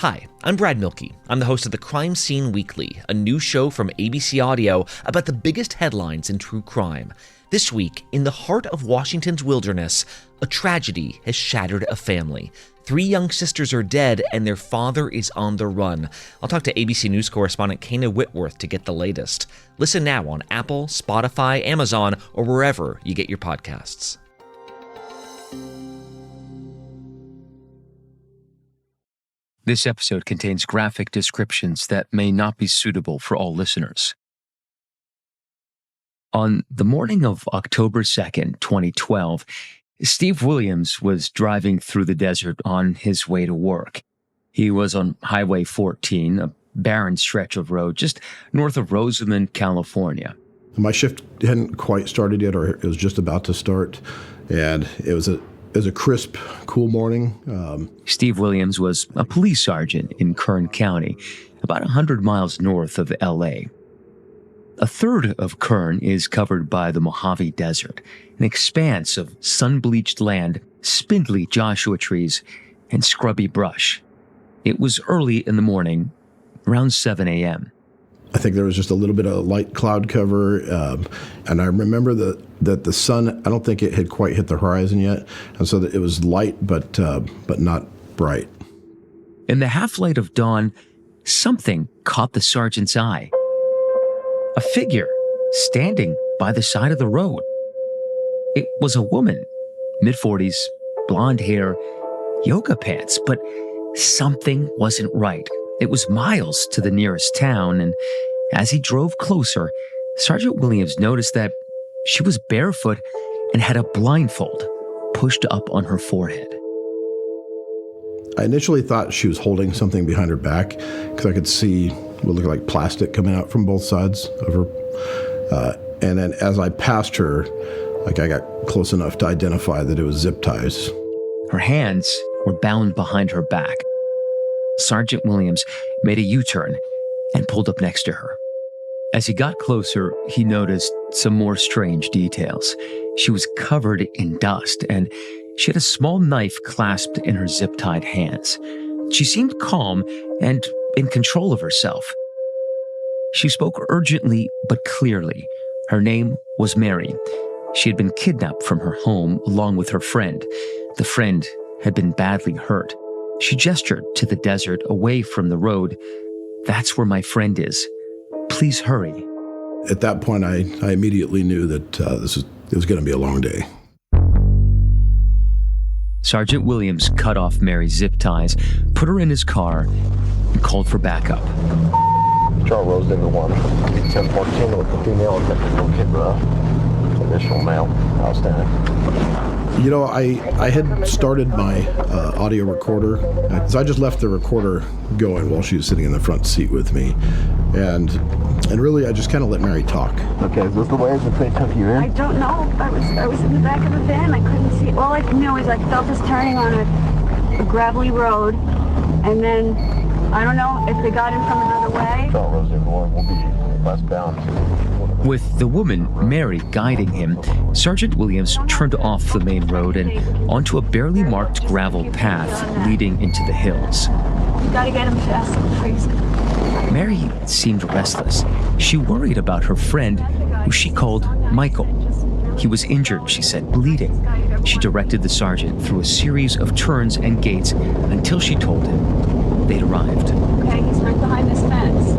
Hi, I'm Brad Milkey. I'm the host of the Crime Scene Weekly, a new show from ABC Audio about the biggest headlines in true crime. This week, in the heart of Washington's wilderness, a tragedy has shattered a family. 3 young sisters are dead, and their father is on the run. I'll talk to ABC News correspondent Kana Whitworth to get the latest. Listen now on Apple, Spotify, Amazon, or wherever you get your podcasts. This episode contains graphic descriptions that may not be suitable for all listeners. On the morning of October 2nd, 2012, Steve Williams was driving through the desert on his way to work. He was on Highway 14, a barren stretch of road just north of Rosamond, California. My shift hadn't quite started yet, or it was just about to start, and it was a crisp, cool morning. Steve Williams was a police sergeant in Kern County, about 100 miles north of L.A. A third of Kern is covered by the Mojave Desert, an expanse of sun-bleached land, spindly Joshua trees, and scrubby brush. It was early in the morning, around 7 a.m. I think there was just a little bit of light cloud cover, and I remember that the sun, I don't think it had quite hit the horizon yet, and so that it was light, but not bright. In the half-light of dawn, something caught the sergeant's eye. A figure standing by the side of the road. It was a woman, mid-40s, blonde hair, yoga pants, but something wasn't right. It was miles to the nearest town, and as he drove closer, Sergeant Williams noticed that she was barefoot and had a blindfold pushed up on her forehead. I initially thought she was holding something behind her back because I could see what looked like plastic coming out from both sides of her. And then as I passed her, I got close enough to identify that it was zip ties. Her hands were bound behind her back. Sergeant Williams made a U-turn and pulled up next to her. As he got closer, he noticed some more strange details. She was covered in dust, and she had a small knife clasped in her zip-tied hands. She seemed calm and in control of herself. She spoke urgently but clearly. Her name was Mary. She had been kidnapped from her home along with her friend. The friend had been badly hurt. She gestured to the desert away from the road. "That's where my friend is. Please hurry." At that point, I immediately knew that it was going to be a long day. Sergeant Williams cut off Mary's zip ties, put her in his car, and called for backup. Charles Rose into 1014 with the female and the initial male. Outstanding. You know, I had started my audio recorder, so I just left the recorder going while she was sitting in the front seat with me, and really I just kind of let Mary talk. Okay, is this the way that they took you in? I don't know. I was in the back of the van. I couldn't see. All I knew is I felt us turning on a gravelly road, and then I don't know if they got in from another way. Charles Rose into 1 will be westbound. With the woman, Mary, guiding him, Sergeant Williams turned off the main road and onto a barely marked gravel path leading into the hills. You gotta get him fast, please. Mary seemed restless. She worried about her friend, who she called Michael. He was injured, she said, bleeding. She directed the sergeant through a series of turns and gates until she told him they'd arrived. Okay, he's right behind this fence.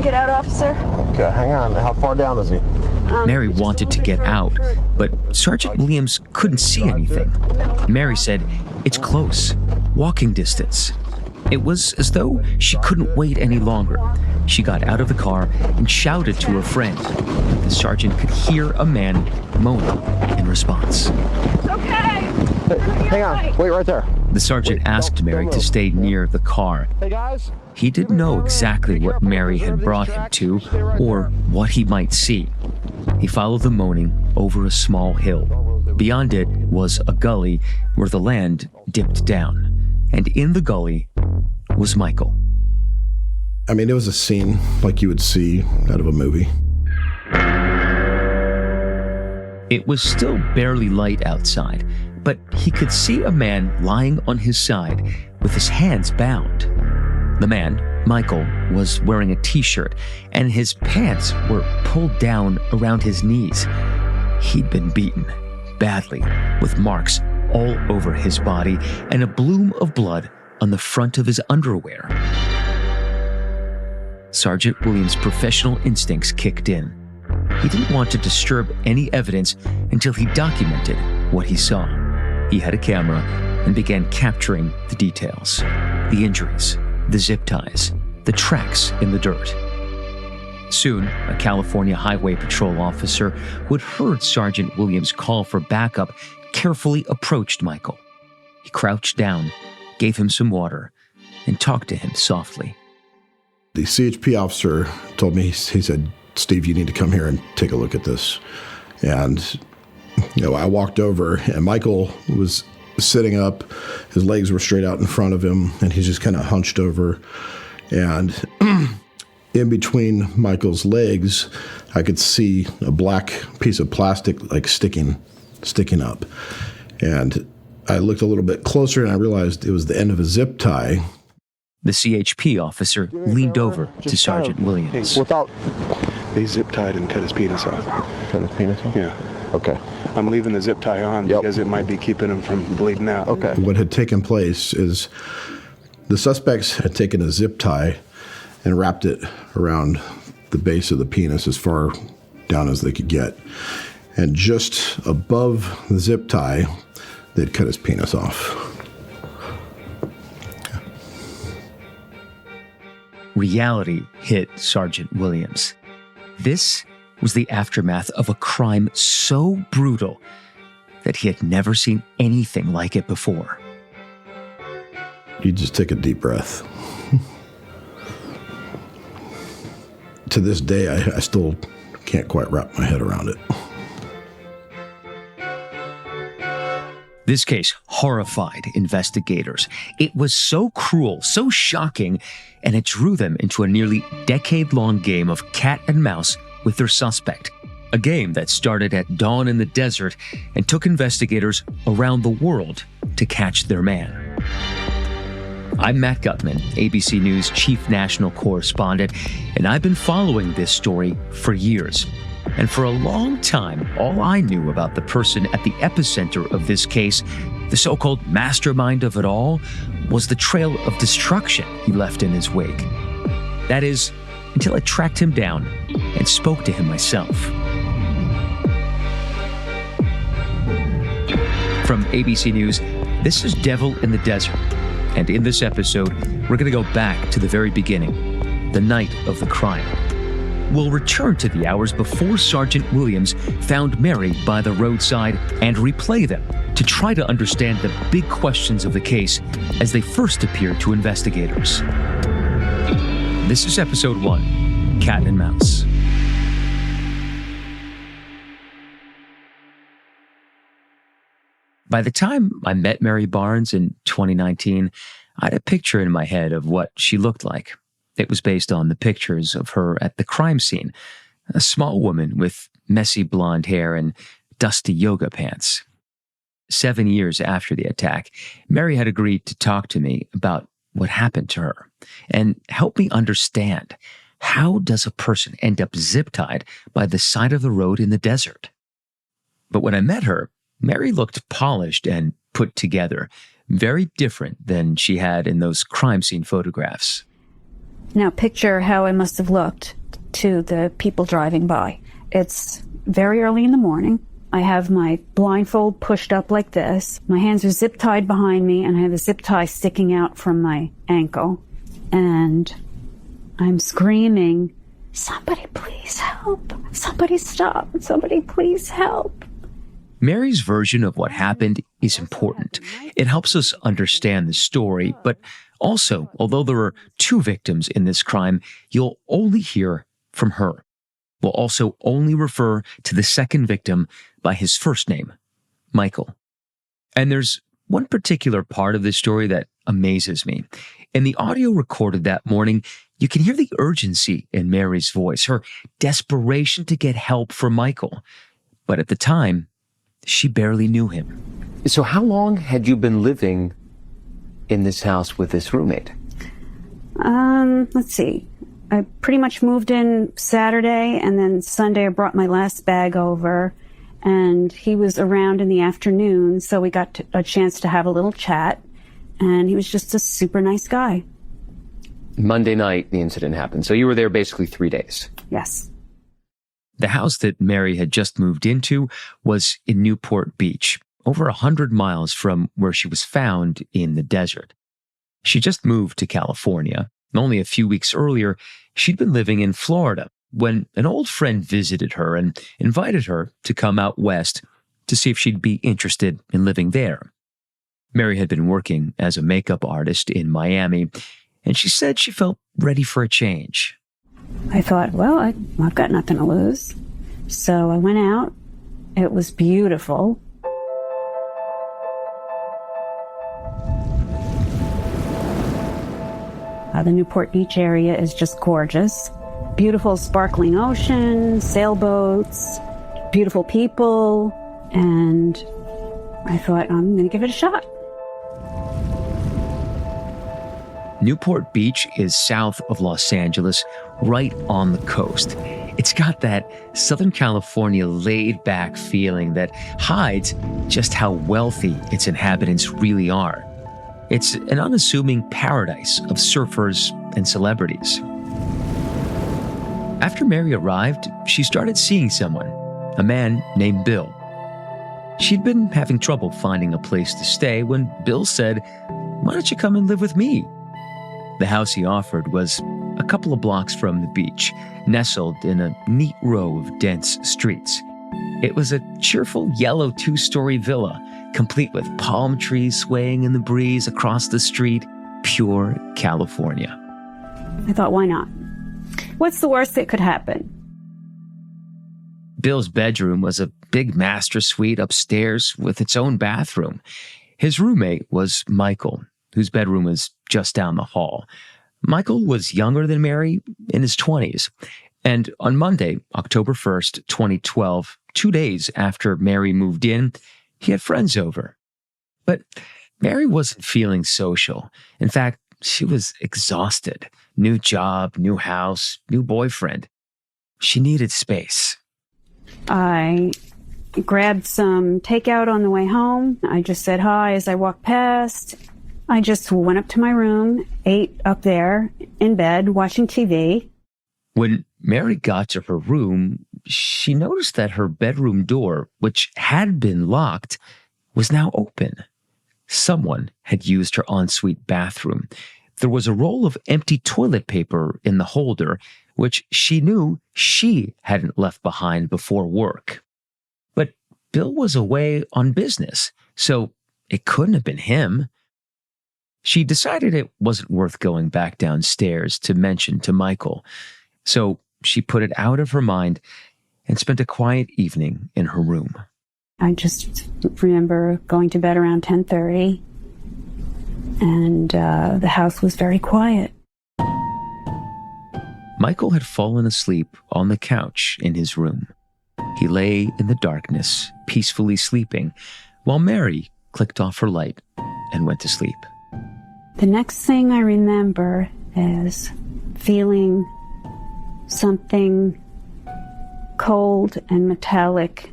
Get out, officer. Okay, hang on. How far down is he? Mary wanted to get out, but Sergeant Williams couldn't see anything. Mary said, "It's close, walking distance." It was as though she couldn't wait any longer. She got out of the car and shouted to her friend. The sergeant could hear a man moaning in response. It's okay. Hey, hang on. Wait right there. The sergeant asked Mary to stay near the car. Hey, guys. He didn't know exactly what Mary had brought him to or what he might see. He followed the moaning over a small hill. Beyond it was a gully where the land dipped down. And in the gully was Michael. I mean, it was a scene like you would see out of a movie. It was still barely light outside, but he could see a man lying on his side with his hands bound. The man, Michael, was wearing a t-shirt, and his pants were pulled down around his knees. He'd been beaten badly, with marks all over his body and a bloom of blood on the front of his underwear. Sergeant Williams' professional instincts kicked in. He didn't want to disturb any evidence until he documented what he saw. He had a camera and began capturing the details, the injuries, the zip ties, the tracks in the dirt. Soon, a California Highway Patrol officer who had heard Sergeant Williams' call for backup carefully approached Michael. He crouched down, gave him some water, and talked to him softly. The CHP officer told me, he said, "Steve, you need to come here and take a look at this." And, I walked over, and Michael was sitting up. His legs were straight out in front of him, and he's just kind of hunched over. And in between Michael's legs, I could see a black piece of plastic like sticking up. And I looked a little bit closer, and I realized it was the end of a zip tie. The CHP officer leaned over to Sergeant Williams. They zip tied and cut his penis off. Cut his penis off? Yeah. Okay. I'm leaving the zip tie on because it might be keeping him from bleeding out. Okay. What had taken place is the suspects had taken a zip tie and wrapped it around the base of the penis as far down as they could get. And just above the zip tie, they'd cut his penis off. Reality hit Sergeant Williams. This was the aftermath of a crime so brutal that he had never seen anything like it before. You just take a deep breath. To this day, I still can't quite wrap my head around it. This case horrified investigators. It was so cruel, so shocking, and it drew them into a nearly decade-long game of cat and mouse with their suspect. A game that started at dawn in the desert and took investigators around the world to catch their man. I'm Matt Gutman, ABC News Chief National Correspondent, and I've been following this story for years. And for a long time, all I knew about the person at the epicenter of this case, the so-called mastermind of it all, was the trail of destruction he left in his wake. That is, until I tracked him down and spoke to him myself. From ABC News, this is Devil in the Desert. And in this episode, we're going to go back to the very beginning, the night of the crime. We'll return to the hours before Sergeant Williams found Mary by the roadside and replay them to try to understand the big questions of the case as they first appeared to investigators. This is Episode 1, Cat and Mouse. By the time I met Mary Barnes in 2019, I had a picture in my head of what she looked like. It was based on the pictures of her at the crime scene, a small woman with messy blonde hair and dusty yoga pants. 7 years after the attack, Mary had agreed to talk to me about what happened to her and help me understand, how does a person end up zip-tied by the side of the road in the desert? But when I met her, Mary looked polished and put together, very different than she had in those crime scene photographs. Now picture how I must have looked to the people driving by. It's very early in the morning. I have my blindfold pushed up like this. My hands are zip tied behind me, and I have a zip tie sticking out from my ankle. And I'm screaming, "Somebody please help! Somebody stop! Somebody please help!" Mary's version of what happened is important. It helps us understand the story, but also, although there are two victims in this crime, you'll only hear from her. We'll also only refer to the second victim by his first name, Michael. And there's one particular part of this story that amazes me. In the audio recorded that morning, you can hear the urgency in Mary's voice, her desperation to get help for Michael. But at the time, she barely knew him. So how long had you been living in this house with this roommate? Let's see. I pretty much moved in Saturday, and then Sunday I brought my last bag over, and he was around in the afternoon, so we got a chance to have a little chat, and he was just a super nice guy. Monday night, the incident happened. So you were there basically 3 days. Yes. The house that Mary had just moved into was in Newport Beach, over 100 miles from where she was found in the desert. She just moved to California. Only a few weeks earlier, she'd been living in Florida when an old friend visited her and invited her to come out west to see if she'd be interested in living there. Mary had been working as a makeup artist in Miami, and she said she felt ready for a change. I thought, well, I've got nothing to lose. So I went out. It was beautiful. The Newport Beach area is just gorgeous. Beautiful sparkling ocean, sailboats, beautiful people, and I thought, I'm going to give it a shot. Newport Beach is south of Los Angeles, right on the coast. It's got that Southern California laid-back feeling that hides just how wealthy its inhabitants really are. It's an unassuming paradise of surfers and celebrities. After Mary arrived, she started seeing someone, a man named Bill. She'd been having trouble finding a place to stay when Bill said, "Why don't you come and live with me?" The house he offered was a couple of blocks from the beach, nestled in a neat row of dense streets. It was a cheerful yellow 2-story villa, complete with palm trees swaying in the breeze across the street, pure California. I thought, why not? What's the worst that could happen? Bill's bedroom was a big master suite upstairs with its own bathroom. His roommate was Michael, whose bedroom was just down the hall. Michael was younger than Mary, in his 20s. And on Monday, October 1st, 2012, 2 days after Mary moved in, he had friends over. But Mary wasn't feeling social. In fact, she was exhausted. New job, new house, new boyfriend. She needed space. I grabbed some takeout on the way home. I just said hi as I walked past. I just went up to my room, ate up there in bed, watching TV. When Mary got to her room, she noticed that her bedroom door, which had been locked, was now open. Someone had used her ensuite bathroom. There was a roll of empty toilet paper in the holder, which she knew she hadn't left behind before work. But Bill was away on business, so it couldn't have been him. She decided it wasn't worth going back downstairs to mention to Michael, so she put it out of her mind and spent a quiet evening in her room. I just remember going to bed around 10:30, and the house was very quiet. Michael had fallen asleep on the couch in his room. He lay in the darkness, peacefully sleeping, while Mary clicked off her light and went to sleep. The next thing I remember is feeling something cold and metallic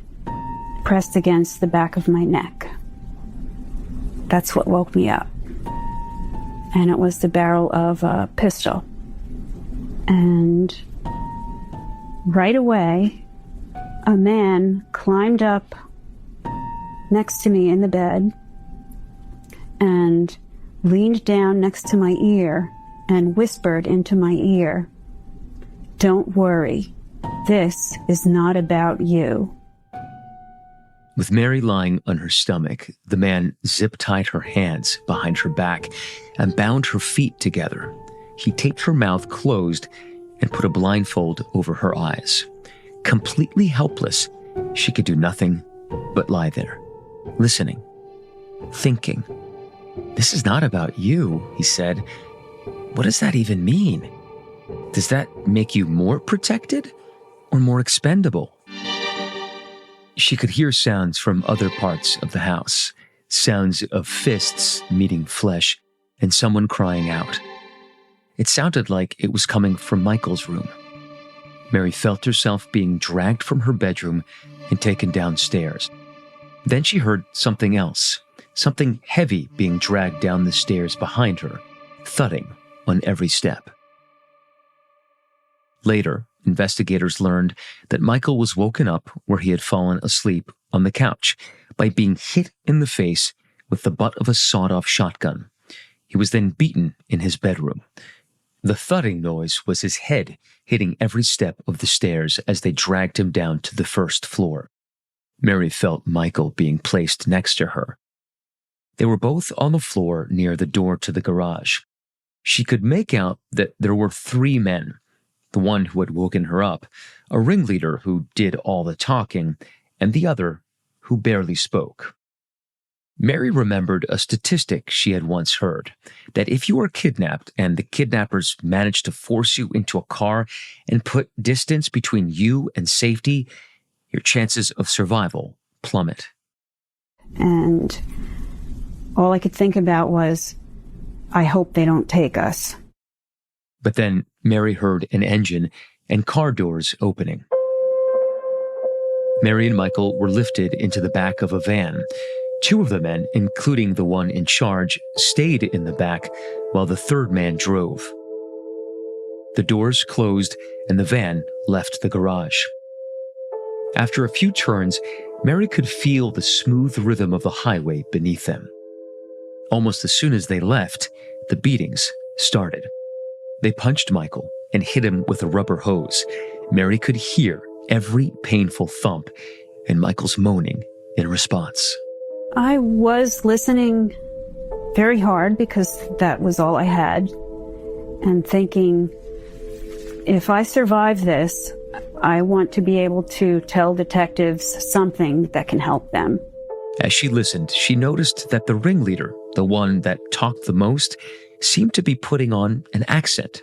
pressed against the back of my neck. That's what woke me up. And it was the barrel of a pistol. And right away, a man climbed up next to me in the bed and leaned down next to my ear and whispered into my ear, "Don't worry, this is not about you." With Mary lying on her stomach, the man zip-tied her hands behind her back and bound her feet together. He taped her mouth closed and put a blindfold over her eyes. Completely helpless, she could do nothing but lie there, listening, thinking. "This is not about you," he said. "What does that even mean? Does that make you more protected or more expendable?" She could hear sounds from other parts of the house, sounds of fists meeting flesh, and someone crying out. It sounded like it was coming from Michael's room. Mary felt herself being dragged from her bedroom and taken downstairs. Then she heard something else, something heavy being dragged down the stairs behind her, thudding on every step. Later, investigators learned that Michael was woken up where he had fallen asleep on the couch by being hit in the face with the butt of a sawed-off shotgun. He was then beaten in his bedroom. The thudding noise was his head hitting every step of the stairs as they dragged him down to the first floor. Mary felt Michael being placed next to her. They were both on the floor near the door to the garage. She could make out that there were 3 men, the one who had woken her up, a ringleader who did all the talking, and the other who barely spoke. Mary remembered a statistic she had once heard, that if you are kidnapped and the kidnappers manage to force you into a car and put distance between you and safety, your chances of survival plummet. And all I could think about was, I hope they don't take us. But then Mary heard an engine and car doors opening. Mary and Michael were lifted into the back of a van. 2 of the men, including the one in charge, stayed in the back while the 3rd man drove. The doors closed and the van left the garage. After a few turns, Mary could feel the smooth rhythm of the highway beneath them. Almost as soon as they left, the beatings started. They punched Michael and hit him with a rubber hose. Mary could hear every painful thump and Michael's moaning in response. I was listening very hard because that was all I had, and thinking, if I survive this, I want to be able to tell detectives something that can help them. As she listened, she noticed that the ringleader, the one that talked the most, seemed to be putting on an accent.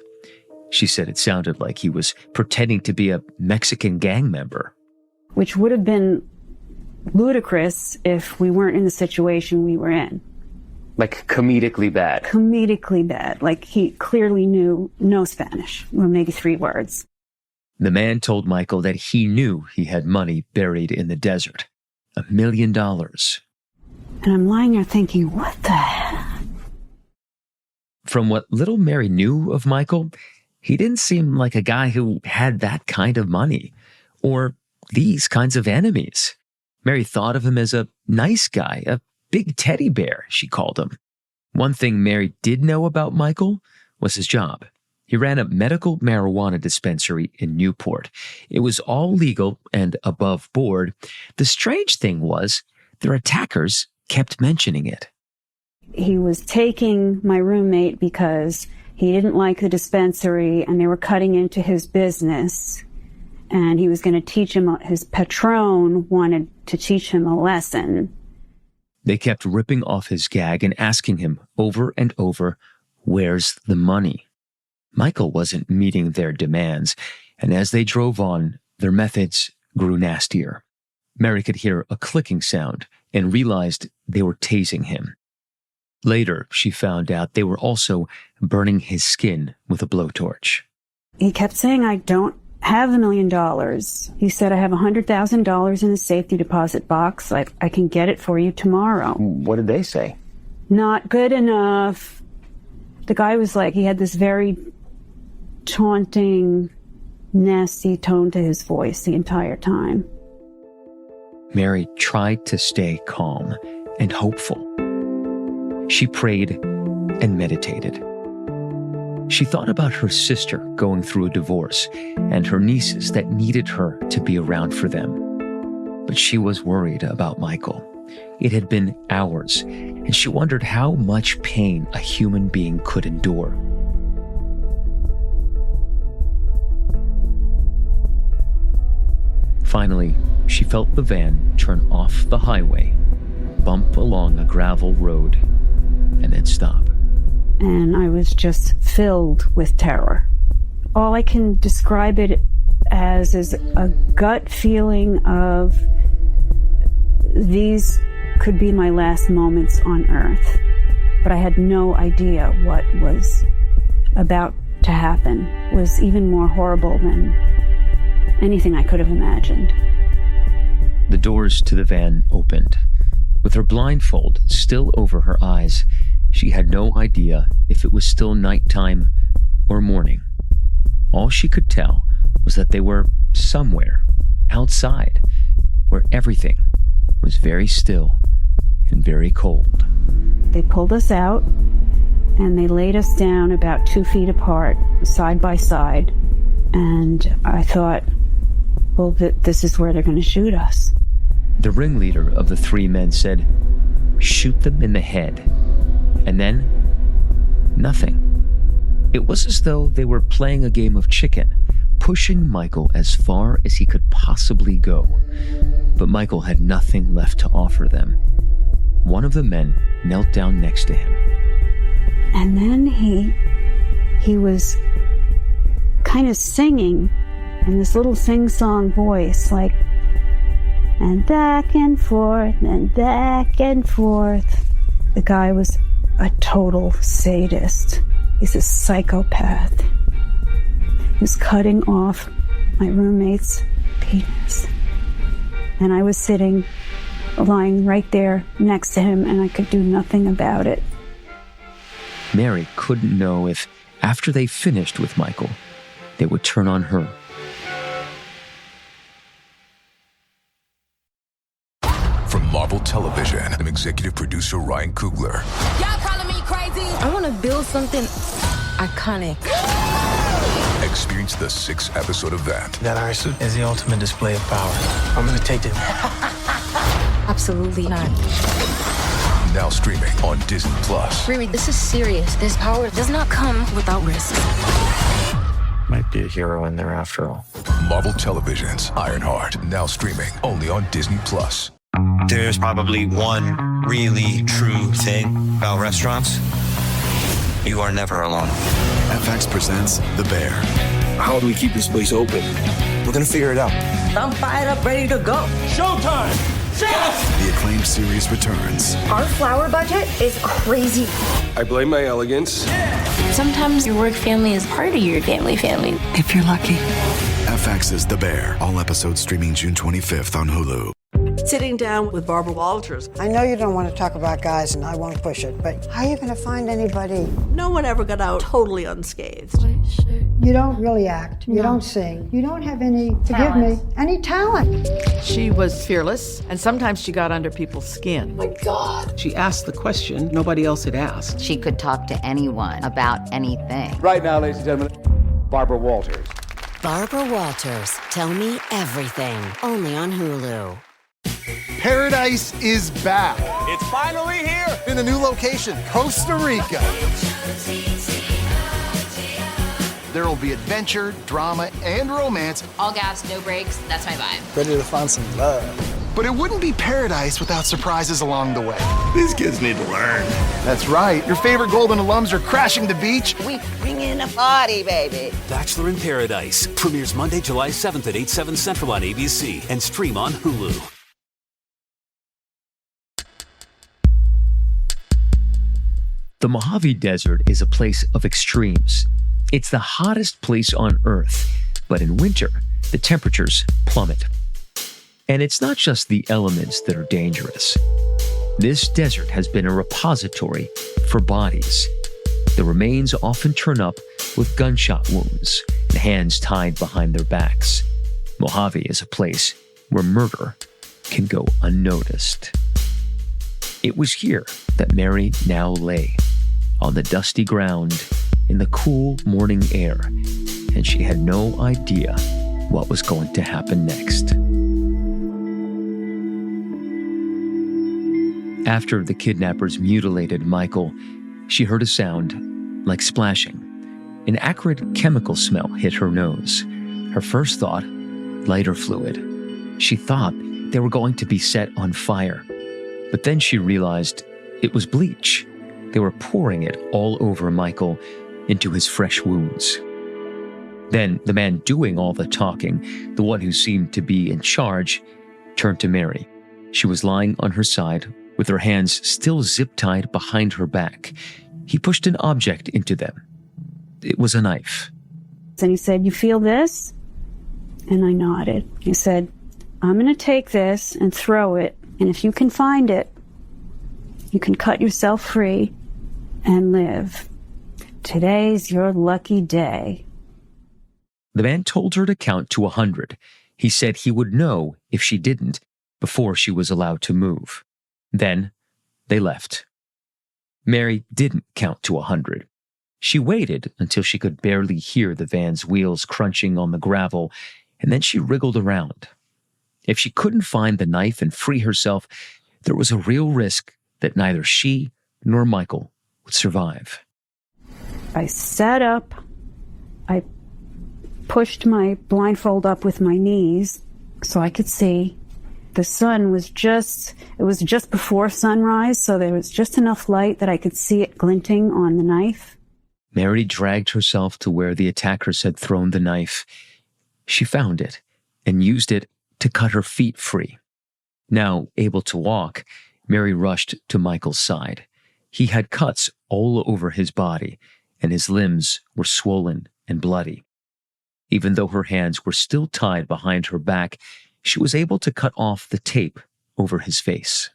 She said it sounded like he was pretending to be a Mexican gang member. Which would have been ludicrous if we weren't in the situation we were in. Like comedically bad. Comedically bad. Like he clearly knew no Spanish, or maybe 3 words. The man told Michael that he knew he had money buried in the desert. $1 million. And I'm lying there thinking, what the hell? From what little Mary knew of Michael, he didn't seem like a guy who had that kind of money, or these kinds of enemies. Mary thought of him as a nice guy, a big teddy bear, she called him. One thing Mary did know about Michael was his job. He ran a medical marijuana dispensary in Newport. It was all legal and above board. The strange thing was, their attackers kept mentioning it. He was taking my roommate because he didn't like the dispensary and they were cutting into his business. And he was going to teach him, his patron wanted to teach him a lesson. They kept ripping off his gag and asking him over and over, where's the money? Michael wasn't meeting their demands, and as they drove on, their methods grew nastier. Mary could hear a clicking sound and realized they were tasing him. Later, she found out they were also burning his skin with a blowtorch. He kept saying, I don't have $1 million. He said, I have $100,000 in a safety deposit box. I can get it for you tomorrow. What did they say? Not good enough. The guy was like, he had this very taunting, nasty tone to his voice the entire time. Mary tried to stay calm and hopeful. She prayed and meditated. She thought about her sister going through a divorce and her nieces that needed her to be around for them. But she was worried about Michael. It had been hours, and she wondered how much pain a human being could endure. Finally, she felt the van turn off the highway, bump along a gravel road, and then stop. And I was just filled with terror. All I can describe it as is a gut feeling of these could be my last moments on Earth. But I had no idea what was about to happen was even more horrible than anything I could have imagined. The doors to the van opened. With her blindfold still over her eyes, she had no idea if it was still nighttime or morning. All she could tell was that they were somewhere outside, where everything was very still and very cold. They pulled us out and they laid us down about 2 feet apart, side by side. And I thought, well, this is where they're going to shoot us. The ringleader of the 3 men said, "Shoot them in the head." And then, nothing. It was as though they were playing a game of chicken, pushing Michael as far as he could possibly go. But Michael had nothing left to offer them. One of the men knelt down next to him. And then he was kind of singing in this little sing-song voice, like, and back and forth, and back and forth. The guy was a total sadist. He's a psychopath. He was cutting off my roommate's penis. And I was sitting, lying right there next to him, and I could do nothing about it. Mary couldn't know if, after they finished with Michael, they would turn on her. From Marvel Television, and executive producer Ryan Coogler. Y'all calling me crazy? I want to build something iconic. Experience the 6-episode event. That iron suit is the ultimate display of power. I'm gonna take it. Absolutely not. Now streaming on Disney Plus. Riri, this is serious. This power does not come without risk. Might be a hero in there after all. Marvel Television's Ironheart, now streaming only on Disney Plus. There's probably one really true thing about restaurants. You are never alone. FX presents The Bear. How do we keep this place open? We're gonna figure it out. I'm fired up, ready to go. Showtime! The acclaimed series returns. Our flower budget is crazy. I blame my elegance. Sometimes your work family is part of your family, if you're lucky. FX's The Bear. All episodes streaming June 25th on Hulu. Sitting down with Barbara Walters. I know you don't want to talk about guys, and I won't push it, but how are you going to find anybody? No one ever got out totally unscathed. You don't really act. You don't sing. You don't have any, forgive me, any talent. She was fearless, and sometimes she got under people's skin. Oh my God. She asked the question nobody else had asked. She could talk to anyone about anything. Right now, ladies and gentlemen, Barbara Walters. Barbara Walters, Tell Me Everything, only on Hulu. Paradise is back. It's finally here. In a new location, Costa Rica. There will be adventure, drama, and romance. All gas, no brakes. That's my vibe. Ready to find some love. But it wouldn't be paradise without surprises along the way. These kids need to learn. That's right. Your favorite Golden alums are crashing the beach. We bring in a party, baby. Bachelor in Paradise premieres Monday, July 7th at 8/7 Central on ABC and stream on Hulu. The Mojave Desert is a place of extremes. It's the hottest place on Earth, but in winter, the temperatures plummet. And it's not just the elements that are dangerous. This desert has been a repository for bodies. The remains often turn up with gunshot wounds and hands tied behind their backs. Mojave is a place where murder can go unnoticed. It was here that Mary now lay, on the dusty ground, in the cool morning air, and she had no idea what was going to happen next. After the kidnappers mutilated Michael, she heard a sound like splashing. An acrid chemical smell hit her nose. Her first thought, lighter fluid. She thought they were going to be set on fire. But then she realized it was bleach. They were pouring it all over Michael, into his fresh wounds. Then the man doing all the talking, the one who seemed to be in charge, turned to Mary. She was lying on her side with her hands still zip-tied behind her back. He pushed an object into them. It was a knife. And he said, "You feel this?" And I nodded. He said, "I'm going to take this and throw it, and if you can find it, you can cut yourself free and live. Today's your lucky day." The man told her to count to 100. He said he would know if she didn't before she was allowed to move. Then they left. Mary didn't count to 100. She waited until she could barely hear the van's wheels crunching on the gravel, and then she wriggled around. If she couldn't find the knife and free herself, there was a real risk that neither she nor Michael would survive. I sat up. I pushed my blindfold up with my knees so I could see. The sun was just before sunrise, so there was just enough light that I could see it glinting on the knife. Mary dragged herself to where the attackers had thrown the knife. She found it and used it to cut her feet free. Now able to walk, Mary rushed to Michael's side. He had cuts all over his body, and his limbs were swollen and bloody. Even though her hands were still tied behind her back, she was able to cut off the tape over his face.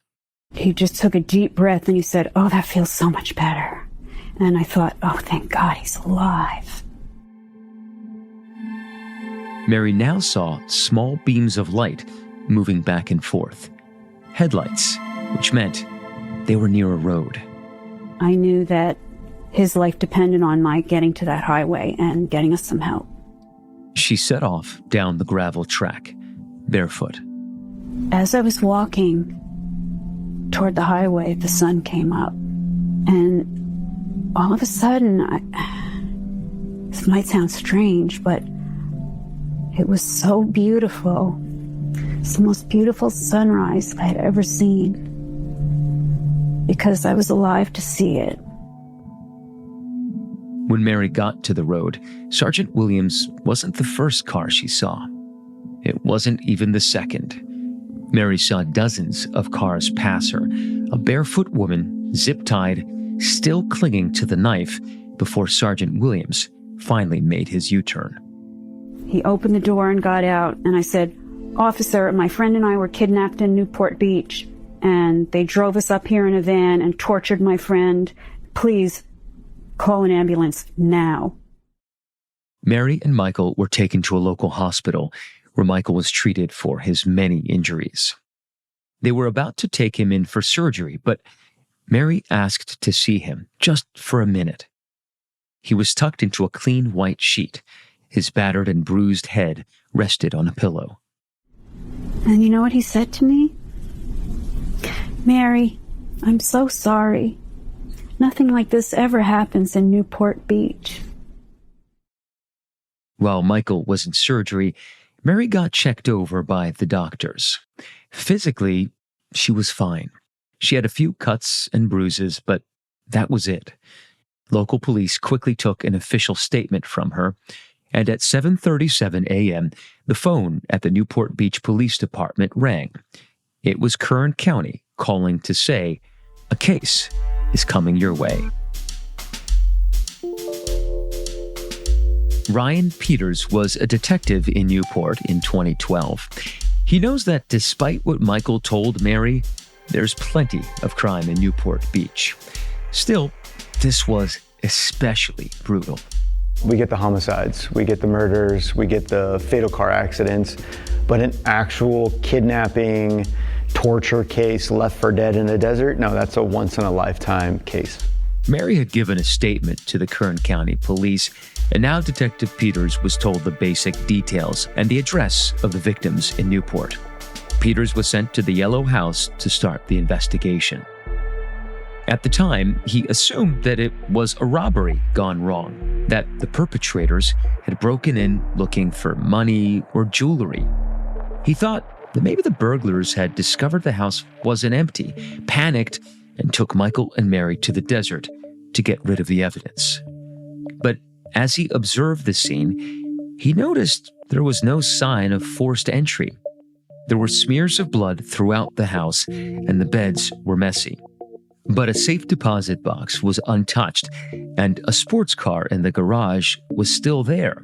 He just took a deep breath and he said, "Oh, that feels so much better." And I thought, "Oh, thank God he's alive." Mary now saw small beams of light moving back and forth. Headlights, which meant they were near a road. I knew that his life depended on my getting to that highway and getting us some help. She set off down the gravel track, barefoot. As I was walking toward the highway, the sun came up. And all of a sudden, this might sound strange, but it was so beautiful. It's the most beautiful sunrise I had ever seen, because I was alive to see it. When Mary got to the road, Sergeant Williams wasn't the first car she saw. It wasn't even the second. Mary saw dozens of cars pass her, a barefoot woman, zip-tied, still clinging to the knife, before Sergeant Williams finally made his U-turn. He opened the door and got out, and I said, "Officer, my friend and I were kidnapped in Newport Beach, and they drove us up here in a van and tortured my friend. Please call an ambulance now." Mary and Michael were taken to a local hospital where Michael was treated for his many injuries. They were about to take him in for surgery, but Mary asked to see him just for a minute. He was tucked into a clean white sheet. His battered and bruised head rested on a pillow. And you know what he said to me? "Mary, I'm so sorry. Nothing like this ever happens in Newport Beach." While Michael was in surgery, Mary got checked over by the doctors. Physically, she was fine. She had a few cuts and bruises, but that was it. Local police quickly took an official statement from her, and at 7:37 a.m., the phone at the Newport Beach Police Department rang. It was Kern County calling to say, "A case is coming your way." Ryan Peters was a detective in Newport in 2012. He knows that despite what Michael told Mary, there's plenty of crime in Newport Beach. Still, this was especially brutal. We get the homicides, we get the murders, we get the fatal car accidents, but an actual kidnapping, torture case left for dead in the desert, no, that's a once-in-a-lifetime case. Mary had given a statement to the Kern County Police, and now Detective Peters was told the basic details and the address of the victims in Newport. Peters was sent to the Yellow House to start the investigation. At the time, he assumed that it was a robbery gone wrong, that the perpetrators had broken in looking for money or jewelry. He thought that maybe the burglars had discovered the house wasn't empty, panicked, and took Michael and Mary to the desert to get rid of the evidence. But as he observed the scene, he noticed there was no sign of forced entry. There were smears of blood throughout the house, and the beds were messy. But a safe deposit box was untouched, and a sports car in the garage was still there.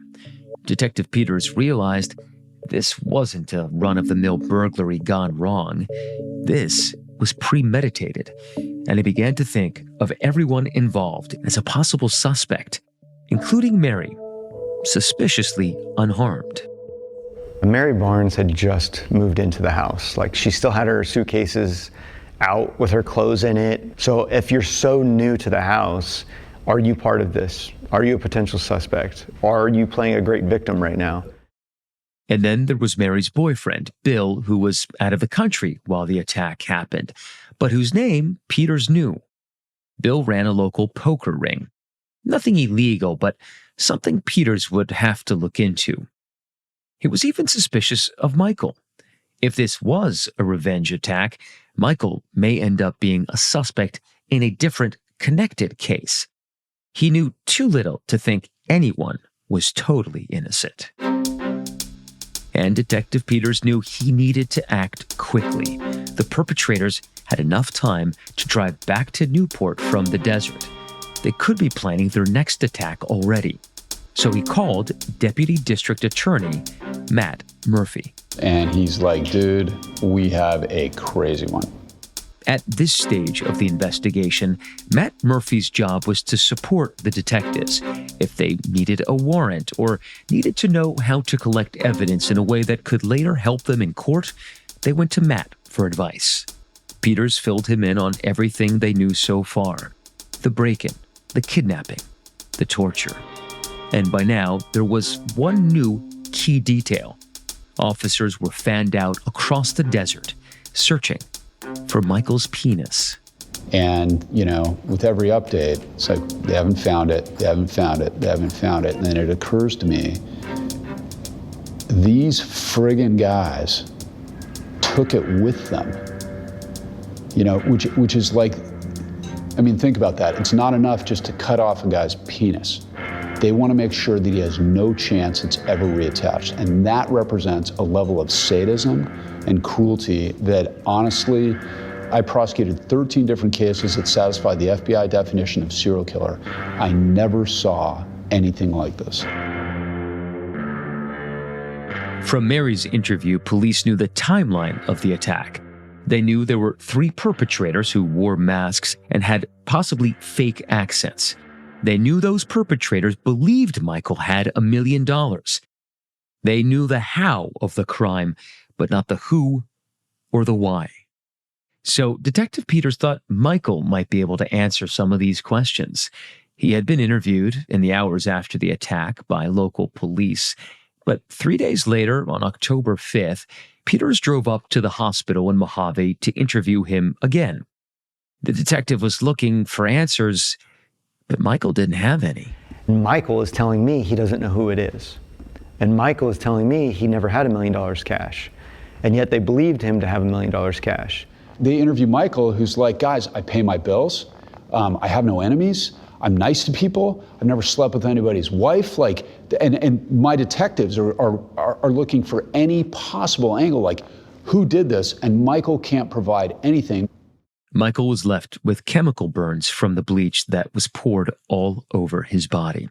Detective Peters realized this wasn't a run-of-the-mill burglary gone wrong. This was premeditated, and he began to think of everyone involved as a possible suspect, including Mary, suspiciously unharmed. Mary Barnes had just moved into the house. Like, she still had her suitcases out with her clothes in it. So if you're so new to the house, are you part of this? Are you a potential suspect? Or are you playing a great victim right now? And then there was Mary's boyfriend, Bill, who was out of the country while the attack happened, but whose name Peters knew. Bill ran a local poker ring. Nothing illegal, but something Peters would have to look into. He was even suspicious of Michael. If this was a revenge attack, Michael may end up being a suspect in a different, connected case. He knew too little to think anyone was totally innocent. And Detective Peters knew he needed to act quickly. The perpetrators had enough time to drive back to Newport from the desert. They could be planning their next attack already. So he called Deputy District Attorney Matt Murphy. And he's like, dude, we have a crazy one. At this stage of the investigation, Matt Murphy's job was to support the detectives. If they needed a warrant or needed to know how to collect evidence in a way that could later help them in court, they went to Matt for advice. Peters filled him in on everything they knew so far: the break-in, the kidnapping, the torture. And by now, there was one new key detail. Officers were fanned out across the desert, searching for Michael's penis. And, you know, with every update, it's like, they haven't found it, they haven't found it, they haven't found it. And then it occurs to me, these friggin' guys took it with them. You know, which is like, I mean, think about that. It's not enough just to cut off a guy's penis. They want to make sure that he has no chance it's ever reattached. And that represents a level of sadism and cruelty that, honestly, I prosecuted 13 different cases that satisfied the FBI definition of serial killer. I never saw anything like this. From Mary's interview, police knew the timeline of the attack. They knew there were 3 perpetrators who wore masks and had possibly fake accents. They knew those perpetrators believed Michael had $1 million. They knew the how of the crime, but not the who or the why. So Detective Peters thought Michael might be able to answer some of these questions. He had been interviewed in the hours after the attack by local police, but 3 days later, on October 5th, Peters drove up to the hospital in Mojave to interview him again. The detective was looking for answers, but Michael didn't have any. Michael is telling me he doesn't know who it is. And Michael is telling me he never had $1 million cash. And yet they believed him to have $1 million cash. They interview Michael, who's like, guys, I pay my bills. I have no enemies. I'm nice to people. I've never slept with anybody's wife. Like, and my detectives are looking for any possible angle, like, who did this? And Michael can't provide anything. Michael was left with chemical burns from the bleach that was poured all over his body.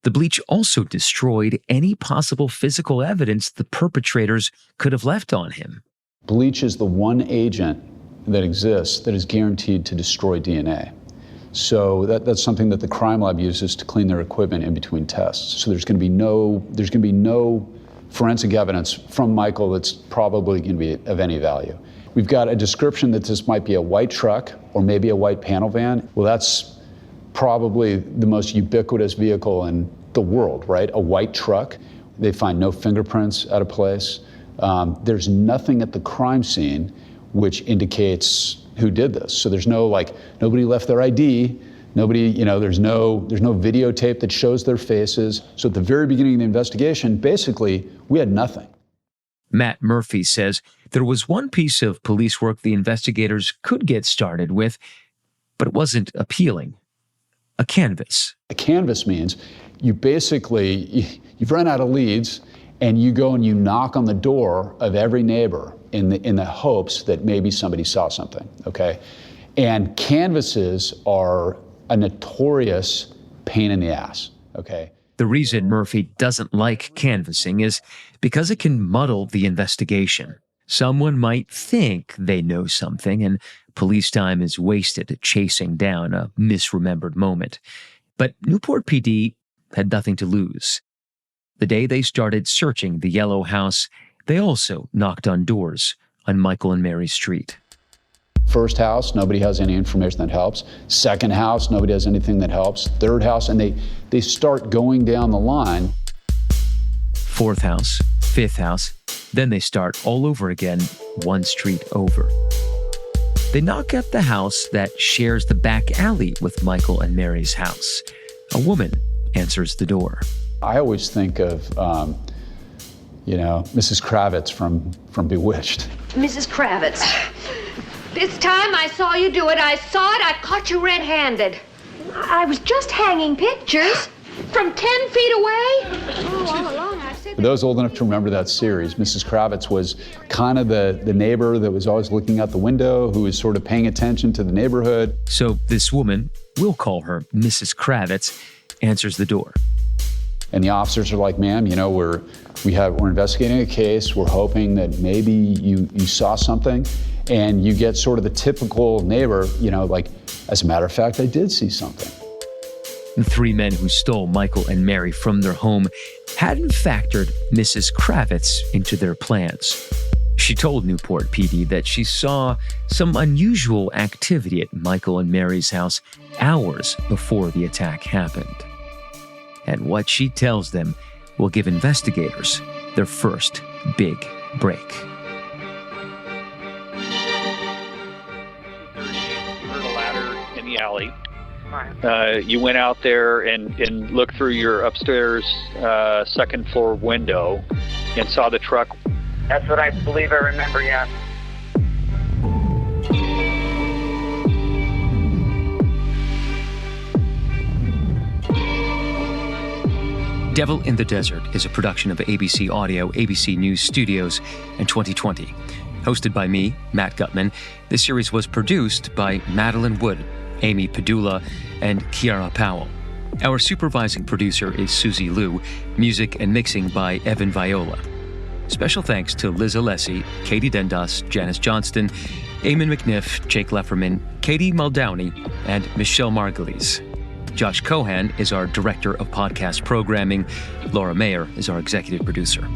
The bleach also destroyed any possible physical evidence the perpetrators could have left on him. Bleach is the one agent that exists that is guaranteed to destroy DNA. So that's something that the crime lab uses to clean their equipment in between tests. So there's going to be no forensic evidence from Michael that's probably going to be of any value. We've got a description that this might be a white truck or maybe a white panel van. Well, that's probably the most ubiquitous vehicle in the world, right? A white truck. They find no fingerprints at a place. There's nothing at the crime scene which indicates who did this. So there's no, like, nobody left their ID, nobody, you know, there's no videotape that shows their faces. So at the very beginning of the investigation, basically, we had nothing. Matt Murphy says there was one piece of police work the investigators could get started with, but it wasn't appealing: a canvas. A canvas means you basically, you've run out of leads, and you go and you knock on the door of every neighbor in the hopes that maybe somebody saw something, okay? And canvases are a notorious pain in the ass, okay? The reason Murphy doesn't like canvassing is because it can muddle the investigation. Someone might think they know something, and police time is wasted chasing down a misremembered moment. But Newport PD had nothing to lose. The day they started searching the yellow house, they also knocked on doors on Michael and Mary Street. First house, nobody has any information that helps. Second house, nobody has anything that helps. Third house, and they start going down the line. Fourth house, fifth house, then they start all over again, one street over. They knock at the house that shares the back alley with Michael and Mary's house. A woman answers the door. I always think of, Mrs. Kravitz from Bewitched. Mrs. Kravitz, this time I saw you do it. I saw it. I caught you red-handed. I was just hanging pictures from 10 feet away. All along I said... For those old enough to remember that series, Mrs. Kravitz was kind of the neighbor that was always looking out the window, who was sort of paying attention to the neighborhood. So this woman, we'll call her Mrs. Kravitz, answers the door. And the officers are like, ma'am, we're investigating a case. We're hoping that maybe you saw something. And you get sort of the typical neighbor, like, as a matter of fact, I did see something. The three men who stole Michael and Mary from their home hadn't factored Mrs. Kravitz into their plans. She told Newport PD that she saw some unusual activity at Michael and Mary's house hours before the attack happened. And what she tells them will give investigators their first big break. You heard a ladder in the alley. You went out there and looked through your upstairs second floor window and saw the truck. That's what I believe I remember, yeah. Devil in the Desert is a production of ABC Audio, ABC News Studios, in 2020. Hosted by me, Matt Gutman, this series was produced by Madeline Wood, Amy Padula, and Kiara Powell. Our supervising producer is Susie Liu, music and mixing by Evan Viola. Special thanks to Liz Alessi, Katie Dendas, Janice Johnston, Eamon McNiff, Jake Lefferman, Katie Muldowney, and Michelle Margulies. Josh Cohan is our director of podcast programming. Laura Mayer is our executive producer.